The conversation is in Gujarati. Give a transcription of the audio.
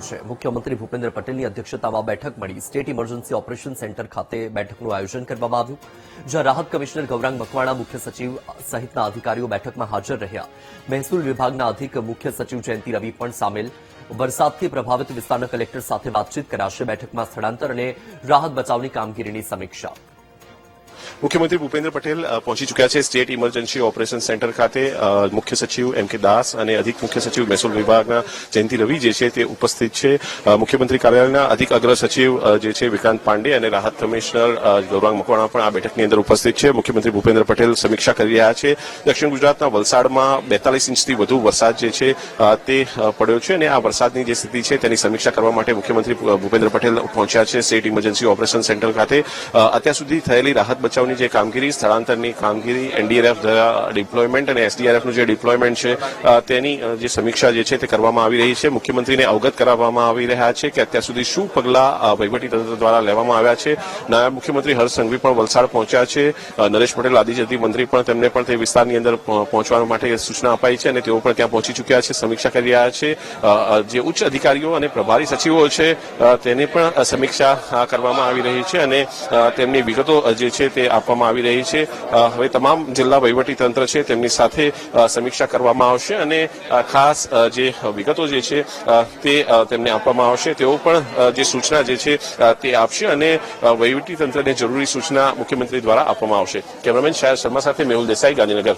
છે। મુખ્યમંત્રી ભૂપેન્દ્ર પટેલની અધ્યક્ષતામાં બેઠક મળી સ્ટેટ ઇમરજન્સી ઓપરેશન સેન્ટર ખાતે બેઠકનું આયોજન કરવામાં આવ્યું, જ્યાં રાહત કમિશનર ગૌરાંગ મકવાણા, મુખ્ય સચિવ સહિતના અધિકારીઓ બેઠકમાં હાજર રહ્યા। મહેસૂલ વિભાગના અધિક મુખ્ય સચિવ જયંતિ રવિ પણ સામેલ। વરસાદથી પ્રભાવિત વિસ્તારના કલેક્ટર સાથે વાતચીત કરાશે। બેઠકમાં સ્થળાંતર અને રાહત બચાવની કામગીરીની સમીક્ષા। मुख्यमंत्री भूपेन्द्र पटेल पहुंची चुक्या है स्टेट इमरजन्सी ऑपरेशन सेंटर खाते। मुख्य सचिव एम.के. दास और अधिक मुख्य सचिव महसूल विभागना जयंति रवि उपस्थित है। मुख्यमंत्री कार्यालयना अधिक अग्र सचिव विक्रांत पांडे और राहत कमिश्नर गौरांग मकवाणा पण आ बेठकनी अंदर उपस्थित है। मुख्यमंत्री भूपेन्द्र पटेल समीक्षा करी रह्या छे। दक्षिण गुजरातना वलसाडमां 42 इंचथी वधु वरसाद ते पड्यो छे अने आ वरसादनी जे स्थिति छे तेनी समीक्षा करवा माटे मुख्यमंत्री भूपेन्द्र पटेल पहोंच्या छे स्टेट इमरजन्सी ऑपरेशन सेंटर खाते। अत्यार सुधी थयेली राहत बचावनी जे कामगीरी, स्थळांतरनी कामगीरी, एनडीआरएफ डिप्लॉयमेंट और एसडीआरएफ નું જે ડિપ્લોયમેન્ટ છે તેની જે સમીક્ષા જે છે તે કરવામાં આવી રહી છે। મુખ્યમંત્રીને અવગત કરાવવામાં આવી રહ્યા છે કે અત્યાર સુધી શું પગલાં વહીવટીતંત્ર દ્વારા લેવામાં આવ્યા છે। નાયબ મુખ્યમંત્રી હર્ષ સંઘવી પણ વલસાડ પહોંચ્યા છે। નરેશ પટેલ આદિજાતિ મંત્રી પણ તેમને પણ તે વિસ્તારની અંદર પહોંચવા માટે સૂચના અપાઈ છે અને તેઓ પણ ત્યાં પહોંચી ચૂક્યા છે, સમીક્ષા કરી રહ્યા છે। જે ઉચ્ચ અધિકારીઓ અને પ્રભારી સચિવો છે તેની પણ સમીક્ષા કરવામાં આવી રહી છે અને તેમની વિગતો જે છે તે આપવામાં આવી રહી છે। હવે તમામ જિલ્લા વહીવટી તંત્ર છે તેમની સાથે સમીક્ષા કરવામાં આવશે અને ખાસ જે વિગતો જે છે તે તેમને આપવામાં આવશે। તેઓ પણ જે સૂચના જે છે તે આપશે અને વહીવટી તંત્રને જરૂરી સૂચના મુખ્યમંત્રી દ્વારા આપવામાં આવશે। કેમેરામેન શાયર શર્મા સાથે મેહુલ દેસાઈ, ગાંધીનગર।